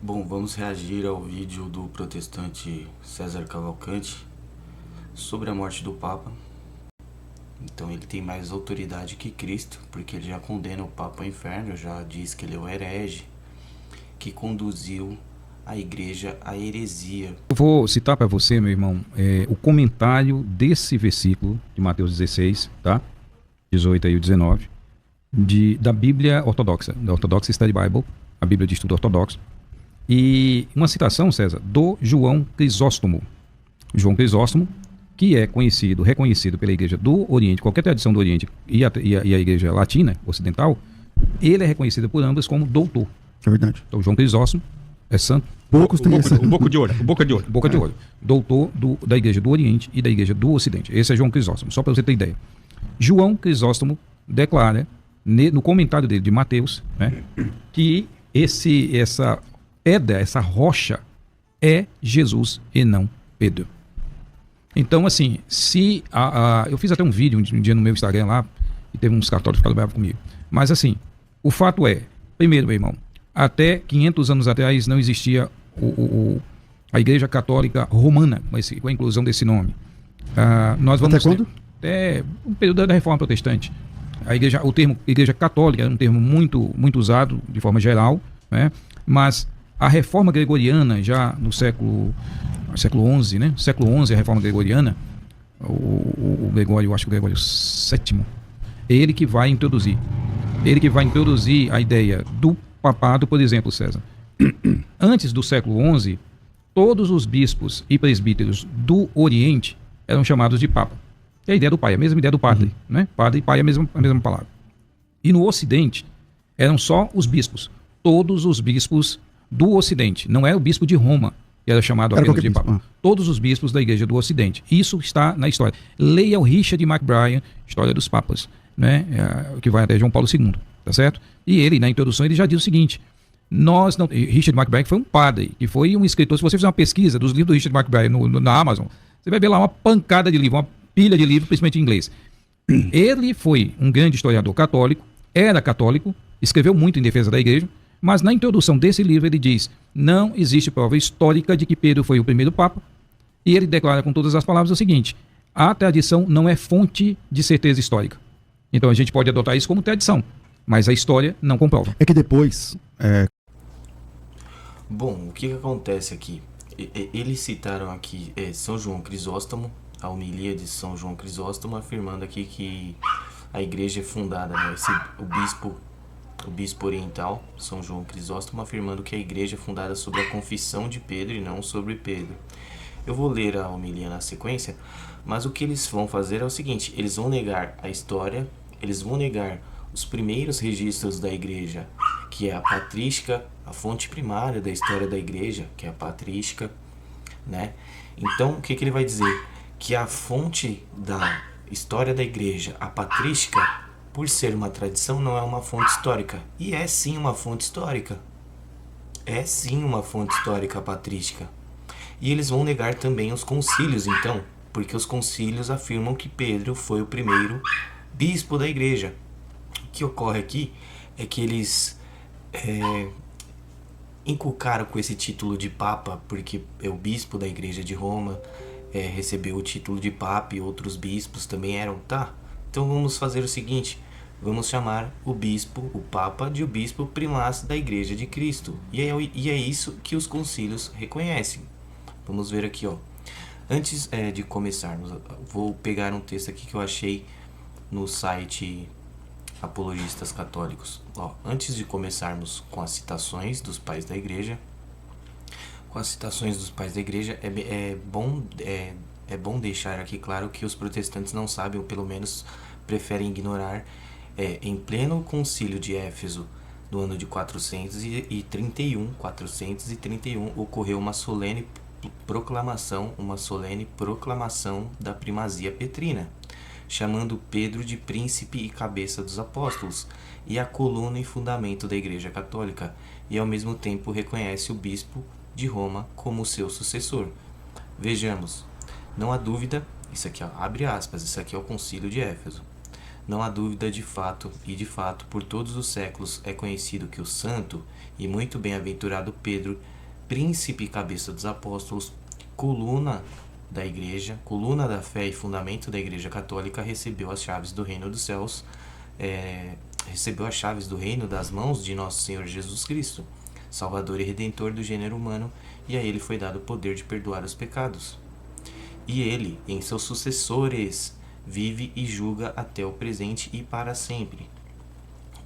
Bom, vamos reagir ao vídeo do protestante César Cavalcante sobre a morte do Papa. Então ele tem mais autoridade que Cristo, porque ele já condena o Papa ao inferno, já diz que ele é o herege, que conduziu a igreja à heresia. Eu vou citar para você, meu irmão, o comentário desse versículo de Mateus 16, tá? 18 e o 19, da Bíblia Ortodoxa, da Orthodox Study Bible, a Bíblia de Estudo Ortodoxo. E uma citação, César, do João Crisóstomo. João Crisóstomo, que é conhecido, reconhecido pela Igreja do Oriente, qualquer tradição do Oriente e a Igreja Latina, Ocidental, ele é reconhecido por ambas como doutor. É verdade. Então, João Crisóstomo é santo. Poucos têm essa. O boca de ouro. Boca de ouro. Doutor da Igreja do Oriente e da Igreja do Ocidente. Esse é João Crisóstomo, só para você ter ideia. João Crisóstomo declara, no comentário dele de Mateus, né, que essa pedra, essa rocha, é Jesus e não Pedro. Então, assim, se eu fiz até um vídeo um dia no meu Instagram lá, e teve uns católicos que ficaram bravos comigo. Mas, assim, o fato é, primeiro, meu irmão, até 500 anos atrás não existia a Igreja Católica Romana, com a inclusão desse nome. Nós vamos até quando? Até o período da Reforma Protestante. O termo Igreja Católica é um termo muito, muito usado de forma geral, né? Mas a Reforma Gregoriana, já no século XI, né? Século XI, a Reforma Gregoriana, o Gregório, eu acho que o Gregório VII, ele que vai introduzir a ideia do papado, por exemplo, César. Antes do século XI, todos os bispos e presbíteros do Oriente eram chamados de Papa. É a ideia do pai, a mesma ideia do padre, né? Padre e pai é a mesma palavra. E no Ocidente, eram só os bispos. Todos os bispos do Ocidente. Não é o bispo de Roma, que era chamado apenas de Papa. Todos os bispos da Igreja do Ocidente. Isso está na história. Leia o Richard McBrien, História dos Papas, né? Que vai até João Paulo II, tá certo? E ele, na introdução, ele já diz o seguinte: Richard McBrien foi um padre, que foi um escritor. Se você fizer uma pesquisa dos livros do Richard McBrien na Amazon, você vai ver lá uma pancada de livro, uma pilha de livro, principalmente em inglês. Ele foi um grande historiador católico, era católico, escreveu muito em defesa da igreja, mas na introdução desse livro ele diz: não existe prova histórica de que Pedro foi o primeiro papa, e ele declara com todas as palavras o seguinte: a tradição não é fonte de certeza histórica. Então a gente pode adotar isso como tradição, mas a história não comprova. É que depois... Bom, o que acontece aqui? Eles citaram aqui São João Crisóstomo, a homilia de São João Crisóstomo, afirmando aqui que a igreja é fundada, né? O bispo oriental, São João Crisóstomo, afirmando que a igreja é fundada sobre a confissão de Pedro e não sobre Pedro. Eu vou ler a homilia na sequência, mas o que eles vão fazer é o seguinte: eles vão negar a história, eles vão negar os primeiros registros da igreja, que é a patrística, a fonte primária da história da igreja, que é a patrística, né? Então, o que ele vai dizer? Que a fonte da história da igreja, a patrística, por ser uma tradição, não é uma fonte histórica. E é sim uma fonte histórica. É sim uma fonte histórica patrística. E eles vão negar também os concílios, então, porque os concílios afirmam que Pedro foi o primeiro bispo da igreja. O que ocorre aqui é que eles inculcaram com esse título de Papa, porque é o bispo da igreja de Roma, recebeu o título de Papa, e outros bispos também eram, tá? Então vamos fazer o seguinte: vamos chamar o bispo, o Papa, de o bispo primaz da Igreja de Cristo. E é isso que os concílios reconhecem. Vamos ver aqui, ó. Antes de começarmos, vou pegar um texto aqui que eu achei no site Apologistas Católicos. Ó, antes de começarmos com as citações dos pais da Igreja, é bom deixar aqui claro que os protestantes não sabem, ou pelo menos preferem ignorar. Em pleno concílio de Éfeso, no ano de 431, ocorreu uma solene proclamação da primazia petrina, chamando Pedro de príncipe e cabeça dos apóstolos, e a coluna e fundamento da Igreja Católica, e ao mesmo tempo reconhece o bispo de Roma como seu sucessor. Vejamos, não há dúvida, isso aqui, ó, abre aspas, isso aqui é o concílio de Éfeso. Não há dúvida de fato, por todos os séculos é conhecido que o santo e muito bem-aventurado Pedro, príncipe e cabeça dos apóstolos, coluna da igreja, coluna da fé e fundamento da igreja católica, recebeu as chaves do reino dos céus, recebeu as chaves do reino das mãos de nosso Senhor Jesus Cristo, Salvador e Redentor do gênero humano, e a ele foi dado o poder de perdoar os pecados. E ele, em seus sucessores, vive e julga até o presente e para sempre.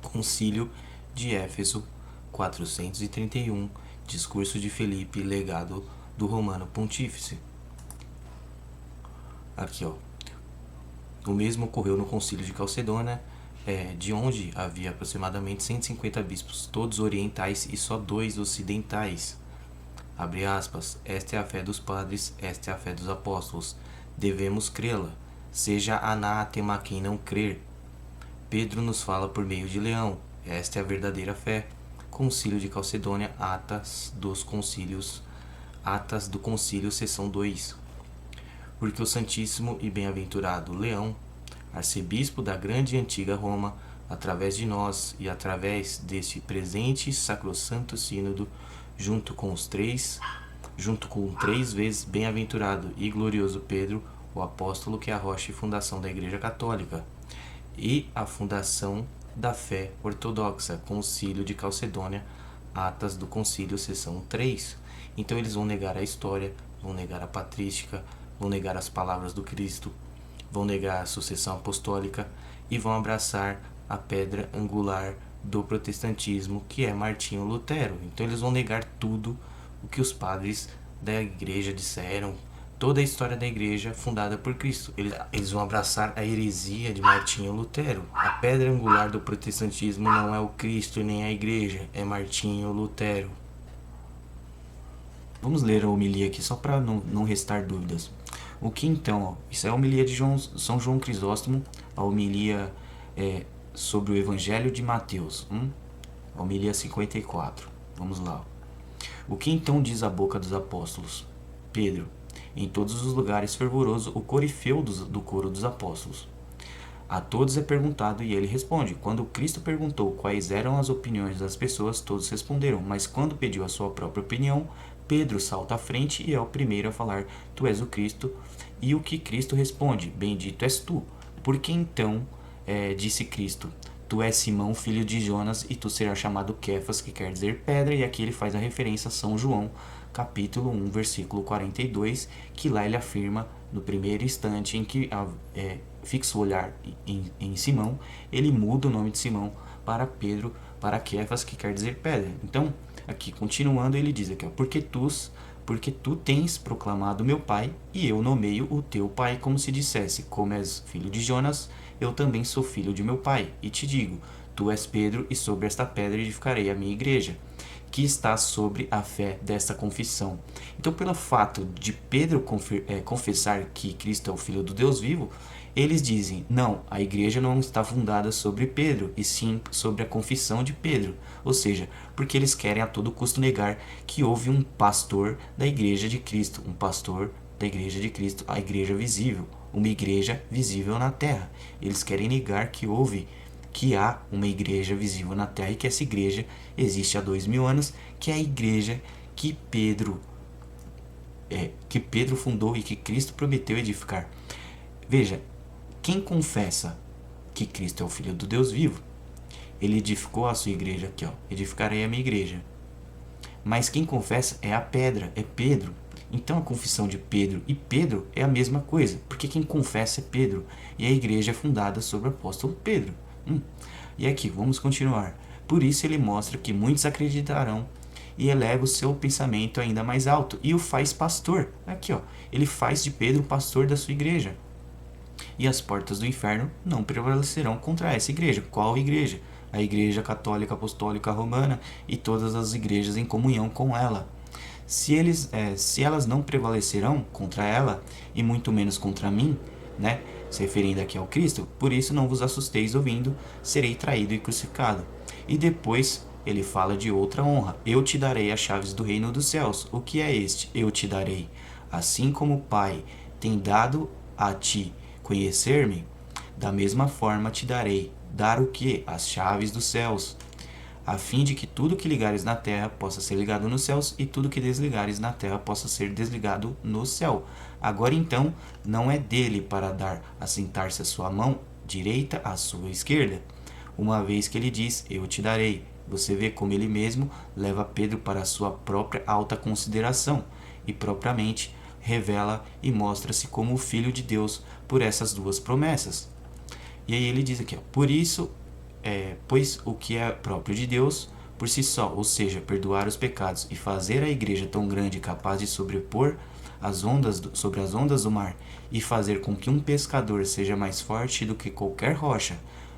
Concílio de Éfeso 431, discurso de Felipe, legado do Romano Pontífice. Aqui, ó. O mesmo ocorreu no Concílio de Calcedônia, de onde havia aproximadamente 150 bispos, todos orientais e só 2 ocidentais. Abre aspas, esta é a fé dos padres, esta é a fé dos apóstolos. Devemos crê-la. Seja anátema quem não crer. Pedro nos fala por meio de Leão. Esta é a verdadeira fé. Concílio de Calcedônia, Atas do Concílio, seção 2. Porque o Santíssimo e Bem-aventurado Leão, arcebispo da grande e antiga Roma, através de nós e através deste presente sacrossanto sínodo, junto com três vezes bem-aventurado e glorioso Pedro, o apóstolo que é a rocha e fundação da Igreja Católica, e a fundação da fé ortodoxa, Concílio de Calcedônia, Atas do Concílio, seção 3. Então eles vão negar a história, vão negar a patrística, vão negar as palavras do Cristo, vão negar a sucessão apostólica e vão abraçar a pedra angular do protestantismo, que é Martinho Lutero. Então eles vão negar tudo o que os padres da igreja disseram, toda a história da igreja fundada por Cristo. Eles vão abraçar a heresia de Martinho Lutero. A pedra angular do protestantismo não é o Cristo e nem a igreja, é Martinho Lutero. Vamos ler a homilia aqui só para não restar dúvidas. O que então? Isso é a homilia de São João Crisóstomo, a homilia sobre o Evangelho de Mateus. A homilia 54. Vamos lá. O que então diz a boca dos apóstolos? Pedro, em todos os lugares fervoroso, o corifeu do coro dos apóstolos. A todos é perguntado e ele responde. Quando Cristo perguntou quais eram as opiniões das pessoas, todos responderam. Mas quando pediu a sua própria opinião, Pedro salta à frente e é o primeiro a falar, tu és o Cristo. E o que Cristo responde? Bendito és tu. Porque então disse Cristo, tu és Simão, filho de Jonas, e tu serás chamado Quefas, que quer dizer pedra, e aqui ele faz a referência a São João, capítulo 1, versículo 42, que lá ele afirma, no primeiro instante em que fixa o olhar em Simão, ele muda o nome de Simão para Pedro, para Quefas, que quer dizer pedra. Então, aqui, continuando, ele diz aqui, ó, porque tu tens proclamado meu pai, e eu nomeio o teu pai, como se dissesse, como és filho de Jonas, eu também sou filho de meu pai, e te digo, tu és Pedro, e sobre esta pedra edificarei a minha igreja, que está sobre a fé desta confissão. Então, pelo fato de Pedro confessar que Cristo é o Filho do Deus vivo, eles dizem, não, a igreja não está fundada sobre Pedro, e sim sobre a confissão de Pedro. Ou seja, porque eles querem a todo custo negar que houve um pastor da igreja de Cristo, um pastor da igreja de Cristo, a igreja visível, uma igreja visível na terra. Eles querem negar que há uma igreja visível na terra e que essa igreja existe há 2000 anos, que é a igreja que Pedro fundou e que Cristo prometeu edificar. Veja, quem confessa que Cristo é o Filho do Deus vivo, ele edificou a sua igreja aqui, ó, edificarei a minha igreja. Mas quem confessa é a pedra, é Pedro. Então a confissão de Pedro e Pedro é a mesma coisa, porque quem confessa é Pedro, e a igreja é fundada sobre o apóstolo Pedro. E aqui, vamos continuar. Por isso ele mostra que muitos acreditarão e eleva o seu pensamento ainda mais alto e o faz pastor. Aqui, ó, ele faz de Pedro pastor da sua igreja. E as portas do inferno não prevalecerão contra essa igreja. Qual igreja? A Igreja Católica Apostólica Romana e todas as igrejas em comunhão com ela. Se elas não prevalecerão contra ela, e muito menos contra mim, né? Se referindo aqui ao Cristo, por isso não vos assusteis ouvindo, serei traído e crucificado. E depois ele fala de outra honra. Eu te darei as chaves do reino dos céus. O que é este? Eu te darei. Assim como o Pai tem dado a ti conhecer-me, Da mesma forma te darei. Dar o quê? As chaves dos céus, a fim de que tudo que ligares na terra possa ser ligado nos céus, e tudo que desligares na terra possa ser desligado no céu. Agora então, não é dele para dar a sentar-se a sua mão direita à sua esquerda, uma vez que ele diz, eu te darei. Você vê como ele mesmo leva Pedro para a sua própria alta consideração, e propriamente revela e mostra-se como o Filho de Deus por essas duas promessas. E aí ele diz aqui, ó, por isso, pois o que é próprio de Deus por si só, ou seja, perdoar os pecados e fazer a igreja tão grande e capaz de sobrepor sobre as ondas do mar e fazer com que um pescador seja mais forte do que qualquer rocha,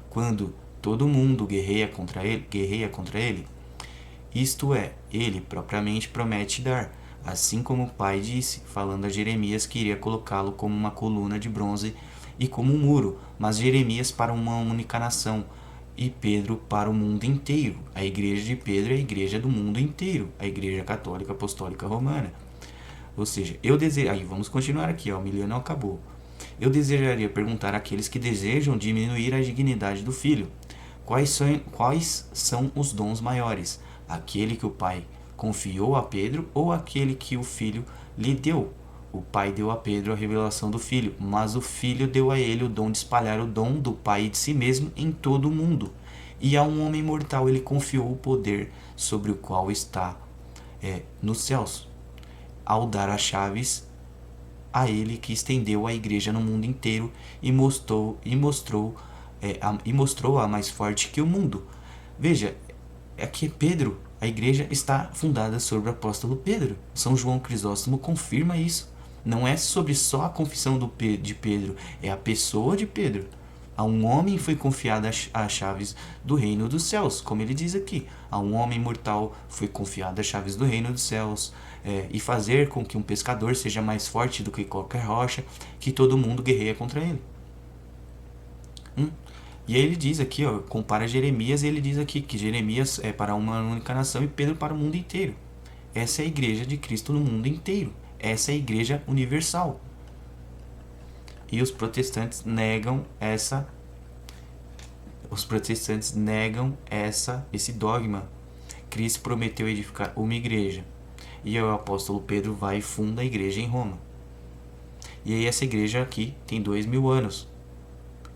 quando todo mundo guerreia contra ele, isto é, ele propriamente promete dar, assim como o pai disse, falando a Jeremias que iria colocá-lo como uma coluna de bronze e como um muro, mas Jeremias para uma única nação, e Pedro para o mundo inteiro. A igreja de Pedro é a igreja do mundo inteiro, a igreja católica apostólica romana. Ou seja, aí vamos continuar aqui, ó, o milênio não acabou. Eu desejaria perguntar àqueles que desejam diminuir a dignidade do filho, quais são os dons maiores? Aquele que o pai confiou a Pedro ou aquele que o filho lhe deu? O pai deu a Pedro a revelação do filho, mas o filho deu a ele o dom de espalhar o dom do pai de si mesmo em todo o mundo. E a um homem mortal ele confiou o poder sobre o qual está nos céus, ao dar as chaves a ele que estendeu a igreja no mundo inteiro e mostrou-a mais forte que o mundo. Veja, aqui Pedro, a igreja está fundada sobre o apóstolo Pedro. São João Crisóstomo confirma isso. Não é sobre só a confissão de Pedro, é a pessoa de Pedro. A um homem foi confiada as chaves do reino dos céus, como ele diz aqui. A um homem mortal foi confiada as chaves do reino dos céus, e fazer com que um pescador seja mais forte do que qualquer rocha, que todo mundo guerreia contra ele. E aí ele diz aqui, ó, compara Jeremias, e ele diz aqui que Jeremias é para uma única nação e Pedro para o mundo inteiro. Essa é a igreja de Cristo no mundo inteiro. Essa é a igreja universal. E os protestantes negam esse dogma. Cristo prometeu edificar uma igreja. E aí o apóstolo Pedro vai e funda a igreja em Roma. E aí essa igreja aqui tem 2000 anos.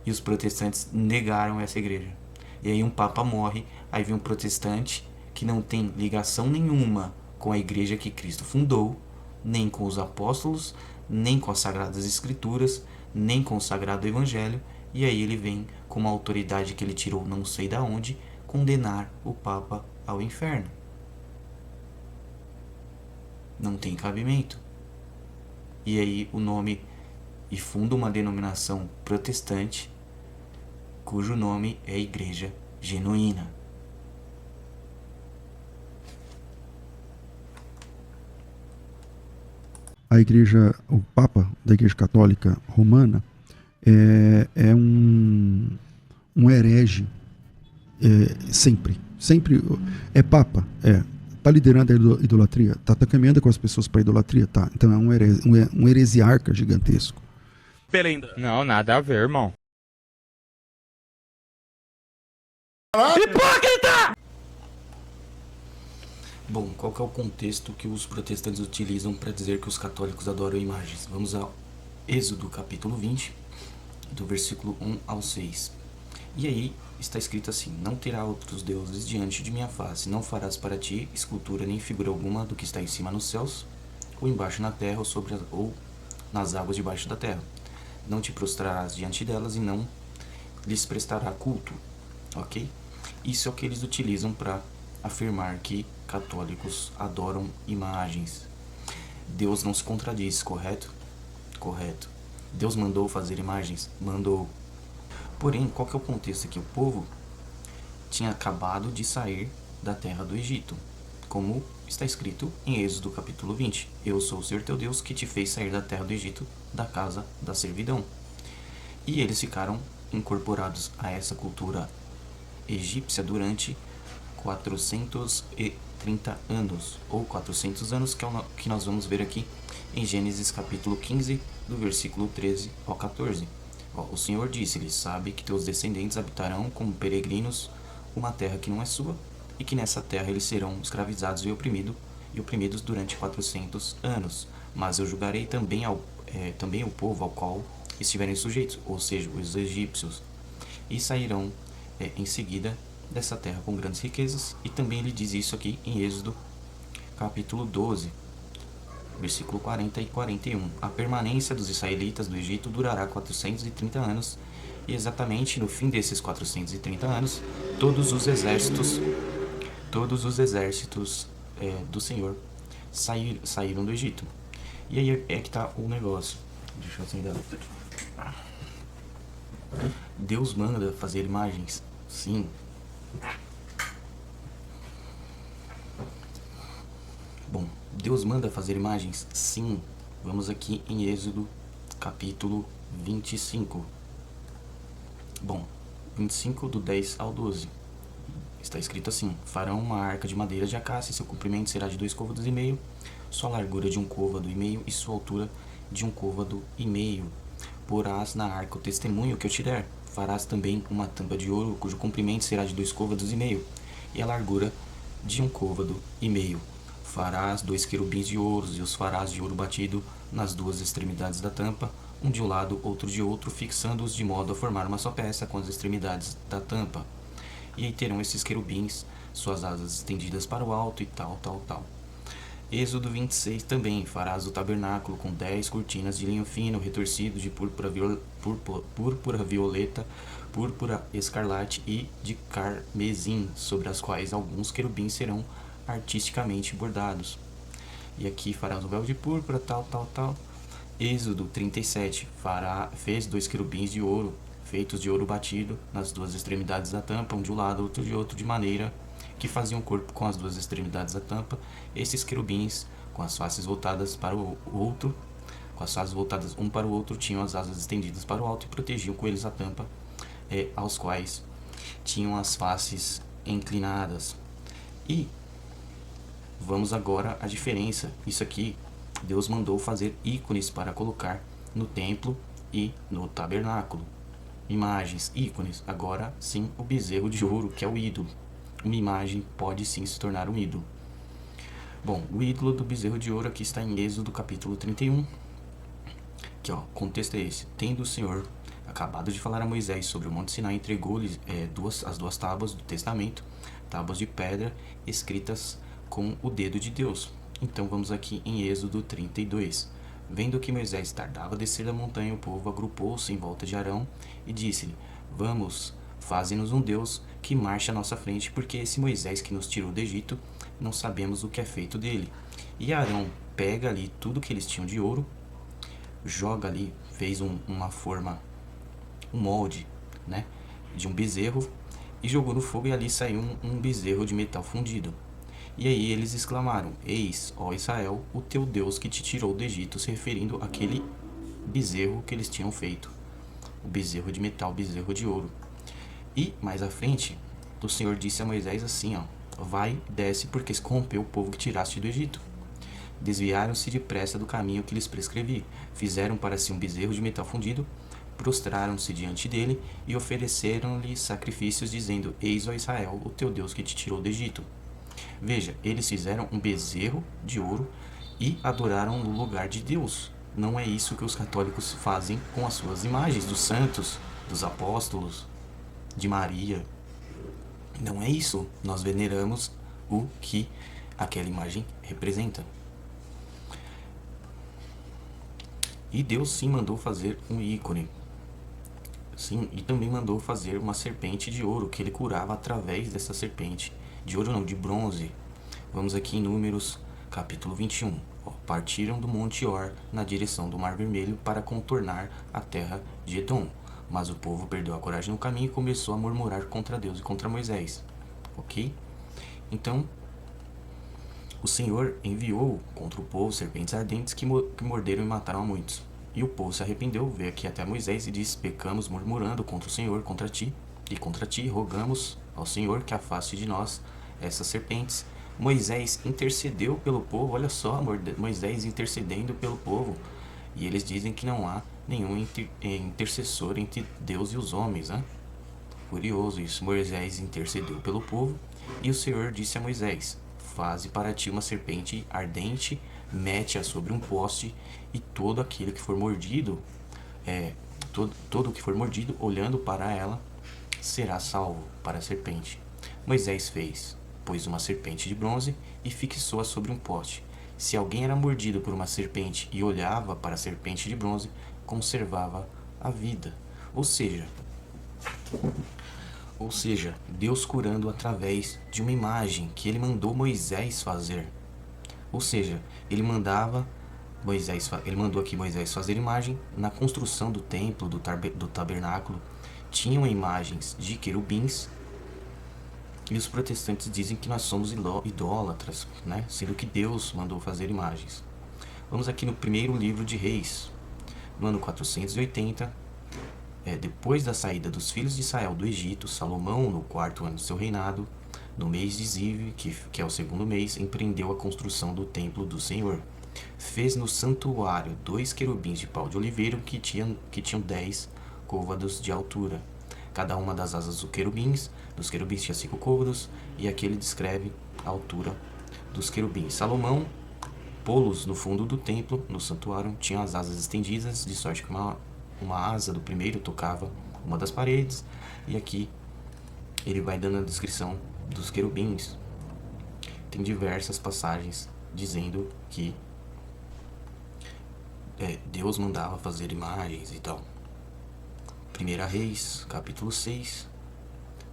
E os protestantes negaram essa igreja. E aí um papa morre, aí vem um protestante que não tem ligação nenhuma com a igreja que Cristo fundou, nem com os apóstolos, nem com as sagradas escrituras, nem com o sagrado evangelho, e aí ele vem com uma autoridade que ele tirou não sei da onde, condenar o papa ao inferno. Não tem cabimento. E aí o nome, e funda uma denominação protestante, cujo nome é Igreja Genuína. A igreja, o Papa da Igreja Católica Romana é um herege, sempre é Papa, tá liderando a idolatria, tá caminhando com as pessoas para a idolatria, tá? Então é um heresiarca gigantesco. Não, nada a ver, irmão. Bom, qual que é o contexto que os protestantes utilizam para dizer que os católicos adoram imagens? Vamos ao Êxodo capítulo 20, do versículo 1 ao 6. E aí está escrito assim: não terá outros deuses diante de minha face, não farás para ti escultura nem figura alguma do que está em cima nos céus, ou embaixo na terra, ou nas águas debaixo da terra. Não te prostrarás diante delas e não lhes prestará culto. Ok? Isso é o que eles utilizam para afirmar que católicos adoram imagens. Deus não se contradiz, correto? Correto. Deus mandou fazer imagens? Mandou. Porém, qual que é o contexto aqui? O povo tinha acabado de sair da terra do Egito, como está escrito em Êxodo capítulo 20. Eu sou o Senhor teu Deus que te fez sair da terra do Egito, da casa da servidão. E eles ficaram incorporados a essa cultura egípcia durante 430 anos, ou 400 anos, que é o que nós vamos ver aqui em Gênesis capítulo 15, do versículo 13 ao 14. Ó, o Senhor disse-lhe: sabe que teus descendentes habitarão como peregrinos uma terra que não é sua, e que nessa terra eles serão escravizados e oprimidos durante 400 anos. Mas eu julgarei também o povo ao qual estiverem sujeitos, ou seja, os egípcios, e sairão em seguida dessa terra com grandes riquezas. E também ele diz isso aqui em Êxodo capítulo 12, versículo 40 e 41. A permanência dos israelitas do Egito durará 430 anos, e exatamente no fim desses 430 anos, todos os exércitos do Senhor saíram do Egito. E aí é que tá o negócio. Deixa eu acender a luz. Deus manda fazer imagens? Sim. Bom, Deus manda fazer imagens? Sim. Vamos aqui em Êxodo capítulo 25. Bom, 25 do 10 ao 12. Está escrito assim: farão uma arca de madeira de acácia, seu comprimento será de 2 côvados e meio, sua largura de 1 côvado e meio e sua altura de 1 côvado e meio. Porás na arca o testemunho que eu te der. Farás também uma tampa de ouro, cujo comprimento será de 2 côvados e meio, e a largura de 1 côvado e meio. Farás 2 querubins de ouro, e os farás de ouro batido nas 2 extremidades da tampa, um de um lado, outro de outro, fixando-os de modo a formar uma só peça com as extremidades da tampa. E aí terão esses querubins, suas asas estendidas para o alto e tal. Êxodo 26 também. Farás o tabernáculo com 10 cortinas de linho fino, retorcido de púrpura violeta, púrpura escarlate e de carmesim, sobre as quais alguns querubins serão artisticamente bordados. E aqui farás o véu de púrpura, tal. Êxodo 37. Fez 2 querubins de ouro, feitos de ouro batido, nas 2 extremidades da tampa, um de um lado, outro de outro, de maneira que faziam corpo com as 2 extremidades da tampa. Esses querubins, com as faces voltadas para o outro, um para o outro, tinham as asas estendidas para o alto e protegiam com eles a tampa, aos quais tinham as faces inclinadas. E vamos agora à diferença. Isso aqui, Deus mandou fazer ícones para colocar no templo e no tabernáculo. Imagens, ícones. Agora sim, o bezerro de ouro, que é o ídolo. Uma imagem pode sim se tornar um ídolo. Bom, o ídolo do bezerro de ouro aqui está em Êxodo capítulo 31. Aqui, ó, o contexto é esse. Tendo o Senhor acabado de falar a Moisés sobre o Monte Sinai, entregou-lhe as 2 tábuas do testamento, tábuas de pedra escritas com o dedo de Deus. Então vamos aqui em Êxodo 32. Vendo que Moisés tardava a descer da montanha, o povo agrupou-se em volta de Arão e disse-lhe: vamos, faze-nos um Deus que marche à nossa frente, porque esse Moisés que nos tirou do Egito, não sabemos o que é feito dele. E Arão pega ali tudo que eles tinham de ouro, joga ali, fez uma forma, um molde, né, de um bezerro, e jogou no fogo, e ali saiu um bezerro de metal fundido. E aí eles exclamaram: eis, ó Israel, o teu Deus que te tirou do Egito, se referindo àquele bezerro que eles tinham feito, o bezerro de metal, bezerro de ouro. E mais à frente, o Senhor disse a Moisés assim, ó: vai, desce, porque se corrompeu o povo que tiraste do Egito. Desviaram-se depressa do caminho que lhes prescrevi, fizeram para si um bezerro de metal fundido, prostraram-se diante dele e ofereceram-lhe sacrifícios, dizendo: eis, ó Israel, o teu Deus que te tirou do Egito. Veja, eles fizeram um bezerro de ouro e adoraram no lugar de Deus. Não é isso que os católicos fazem com as suas imagens dos santos, dos apóstolos, de Maria. Não é isso. Nós veneramos o que aquela imagem representa. E Deus sim mandou fazer um ícone. Sim, e também mandou fazer uma serpente de ouro, que ele curava através dessa serpente. De ouro não, de bronze. Vamos aqui em Números capítulo 21. Partiram do Monte Or na direção do Mar Vermelho para contornar a terra de Edom. Mas o povo perdeu a coragem no caminho e começou a murmurar contra Deus e contra Moisés. Ok? Então, o Senhor enviou contra o povo serpentes ardentes que morderam e mataram a muitos. E o povo se arrependeu, veio aqui até Moisés e disse: pecamos murmurando contra o Senhor, contra ti, rogamos ao Senhor que afaste de nós essas serpentes. Moisés intercedeu pelo povo, olha só, Moisés intercedendo pelo povo. E eles dizem que não há nenhum intercessor entre Deus e os homens, né? Curioso isso. Moisés intercedeu pelo povo e o Senhor disse a Moisés: faze para ti uma serpente ardente, mete-a sobre um poste e todo aquele que for mordido, todo que for mordido, olhando para ela, será salvo para a serpente. Moisés fez, pôs uma serpente de bronze e fixou-a sobre um poste. Se alguém era mordido por uma serpente e olhava para a serpente de bronze, conservava a vida. Ou seja, Deus curando através de uma imagem que ele mandou Moisés fazer. Ou seja, ele mandou aqui Moisés fazer imagem. Na construção do templo, do tabernáculo, tinham imagens de querubins. E os protestantes dizem que nós somos idólatras, né? Sendo que Deus mandou fazer imagens. Vamos aqui no primeiro livro de Reis, no ano 480, depois da saída dos filhos de Israel do Egito, Salomão, no 4º ano do seu reinado, no mês de Ziv, que é o segundo mês, empreendeu a construção do templo do Senhor. Fez no santuário 2 querubins de pau de oliveiro que tinham 10 côvados de altura. Cada uma das asas dos querubins tinha 5 côvados, e aqui ele descreve a altura dos querubins. Salomão pô-los no fundo do templo, no santuário, tinha as asas estendidas, de sorte que uma asa do primeiro tocava uma das paredes, e aqui ele vai dando a descrição dos querubins. Tem diversas passagens dizendo que Deus mandava fazer imagens e tal. 1 Reis, capítulo 6,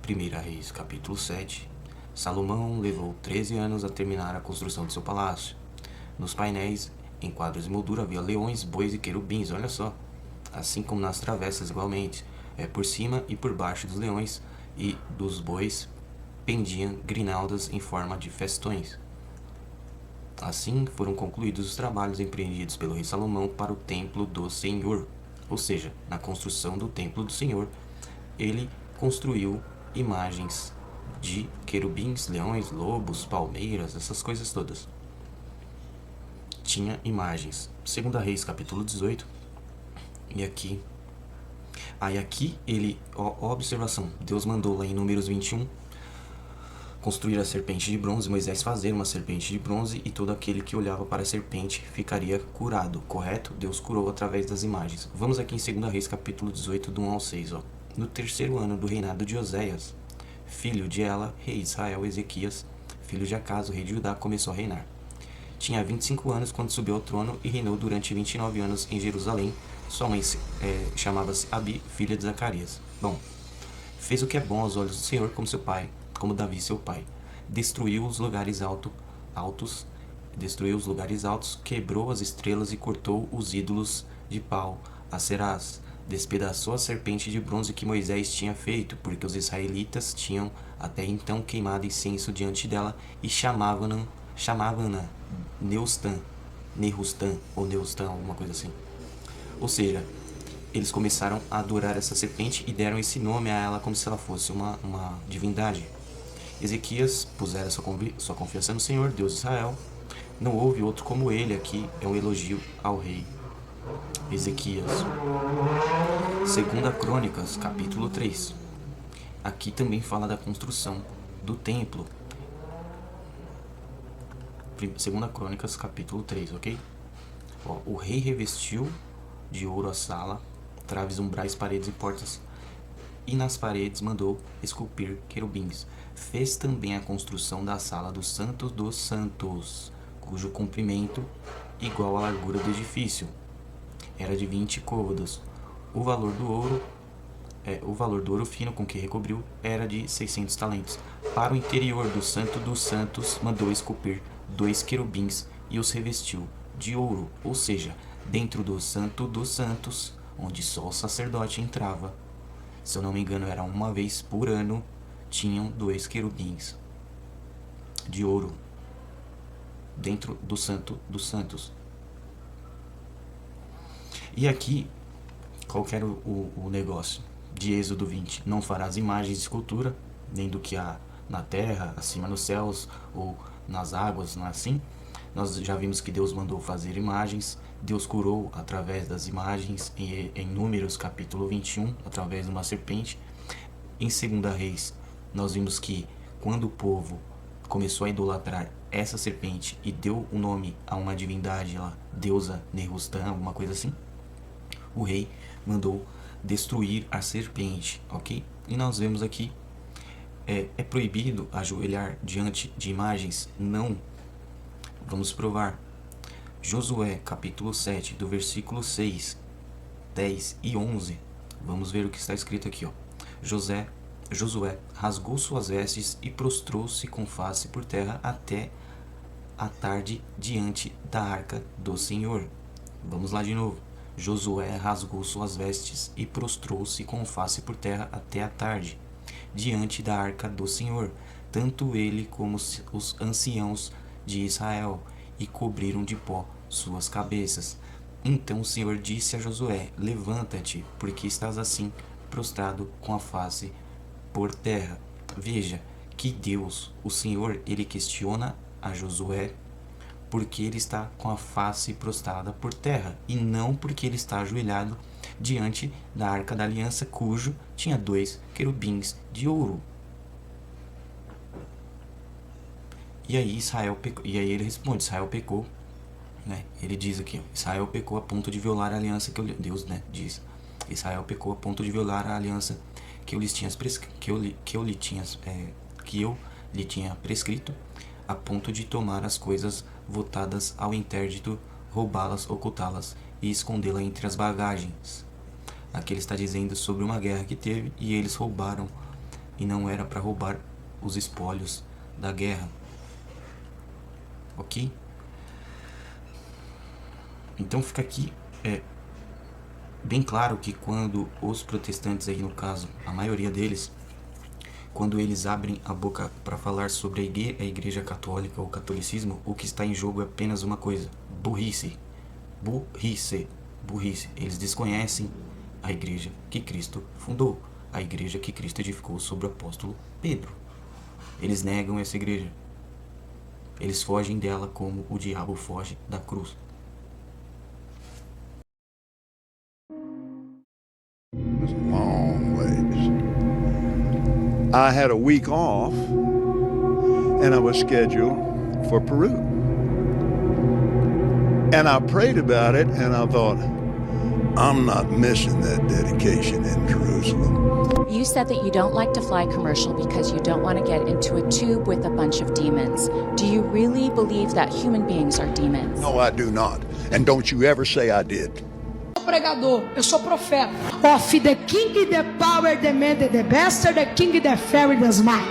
1 Reis, capítulo 7. Salomão levou 13 anos a terminar a construção de seu palácio. Nos painéis, em quadros de moldura, havia leões, bois e querubins, olha só. Assim como nas travessas, igualmente. Por cima e por baixo dos leões e dos bois pendiam grinaldas em forma de festões. Assim foram concluídos os trabalhos empreendidos pelo rei Salomão para o templo do Senhor. Ou seja, na construção do templo do Senhor, ele construiu imagens de querubins, leões, lobos, palmeiras, essas coisas todas. Tinha imagens. 2 Reis, capítulo 18. E aqui ele, observação, Deus mandou lá em Números 21 construir a serpente de bronze, Moisés fazer uma serpente de bronze, e todo aquele que olhava para a serpente ficaria curado, correto? Deus curou através das imagens. Vamos aqui em 2 Reis, capítulo 18, do 1 ao 6. No 3º ano do reinado de Oséias, filho de Ela, rei de Israel, Ezequias, filho de Acaso, rei de Judá, começou a reinar. Tinha 25 anos quando subiu ao trono e reinou durante 29 anos em Jerusalém. Sua mãe chamava-se Abi, filha de Zacarias. Bom, fez o que é bom aos olhos do Senhor, como Davi seu pai. Destruiu os lugares altos, quebrou as estrelas e cortou os ídolos de pau, Aserás. Despedaçou a serpente de bronze que Moisés tinha feito, porque os israelitas tinham até então queimado incenso diante dela e chamavam-na Nehustan, alguma coisa assim. Ou seja, eles começaram a adorar essa serpente e deram esse nome a ela como se ela fosse uma divindade. Ezequias pusera sua confiança no Senhor, Deus de Israel. Não houve outro como ele. Aqui é um elogio ao rei Ezequias. 2 Crônicas, capítulo 3. Aqui também fala da construção do templo. 2 Crônicas, capítulo 3, ok? O rei revestiu de ouro a sala, traves, umbrais, paredes e portas, e nas paredes mandou esculpir querubins. Fez também a construção da sala do Santo dos Santos, cujo comprimento igual à largura do edifício era de 20 côvados. O valor do ouro fino com que recobriu era de 600 talentos. Para o interior do Santo dos Santos mandou esculpir 2 querubins e os revestiu de ouro, ou seja, dentro do Santo dos Santos, onde só o sacerdote entrava. Se eu não me engano, era uma vez por ano, tinham 2 querubins de ouro dentro do Santo dos Santos. E aqui, qual que era o negócio de Êxodo 20? Não farás imagens de escultura, nem do que há na terra, acima nos céus ou nas águas, não é assim? Nós já vimos que Deus mandou fazer imagens, Deus curou através das imagens, em Números capítulo 21, através de uma serpente. Em 2 Reis, nós vimos que quando o povo começou a idolatrar essa serpente e deu o nome a uma divindade lá, deusa Nerustan, alguma coisa assim, o rei mandou destruir a serpente, ok? E nós vemos aqui, é proibido ajoelhar diante de imagens? Não. Vamos provar. Josué, capítulo 7, do versículo 6, 10 e 11. Vamos ver o que está escrito aqui, ó. Josué rasgou suas vestes e prostrou-se com face por terra até a tarde diante da arca do Senhor. Vamos lá de novo. Josué rasgou suas vestes e prostrou-se com face por terra até a tarde diante da arca do Senhor, tanto ele como os anciãos de Israel, e cobriram de pó suas cabeças. Então o Senhor disse a Josué: levanta-te, porque estás assim prostrado com a face por terra. Veja que Deus, o Senhor, ele questiona a Josué porque ele está com a face prostrada por terra, e não porque ele está ajoelhado diante da Arca da Aliança, cujo tinha 2 querubins de ouro. E aí ele responde: Israel pecou, né? Ele diz aqui, Israel pecou a ponto de violar a aliança que Deus, né, diz. Israel pecou a ponto de violar a aliança que eu lhe tinha prescrito, a ponto de tomar as coisas votadas ao interdito, roubá-las, ocultá-las e escondê-la entre as bagagens. Aqui ele está dizendo sobre uma guerra que teve e eles roubaram, e não era para roubar os espólios da guerra. Ok? Então fica aqui bem claro que quando os protestantes, aí no caso, a maioria deles, quando eles abrem a boca para falar sobre a igreja católica ou catolicismo, o que está em jogo é apenas uma coisa: burrice. Eles desconhecem a igreja que Cristo fundou, a igreja que Cristo edificou sobre o apóstolo Pedro. Eles negam essa igreja. Eles fogem dela como o diabo foge da cruz. Long ways. I had a week off and I was scheduled for Peru. And I prayed about it and I thought, I'm not missing that dedication in Jerusalem. You said that you don't like to fly commercial because you don't want to get into a tube with a bunch of demons. Do you really believe that human beings are demons? No, I do not. And don't you ever say I did. Pregador, eu sou profeta. Of the king, the power, the man, the bastard, the king, the fairy, the smile.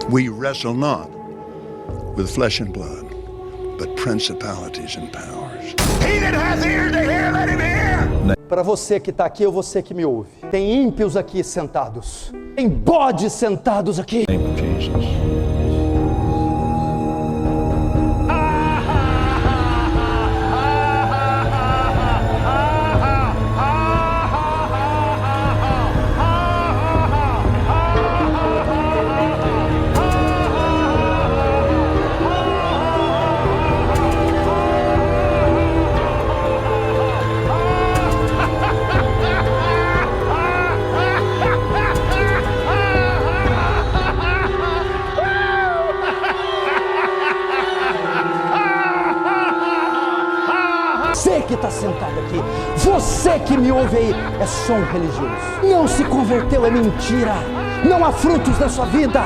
We wrestle not with flesh and blood, but principalities and powers. He that hath ears to hear, let him hear. Para você que está aqui ou você que me ouve, tem ímpios aqui sentados, tem bodes sentados aqui. Name of Jesus. Você que está sentado aqui, você que me ouve aí, é só um religioso. Não se converteu, é mentira. Não há frutos na sua vida.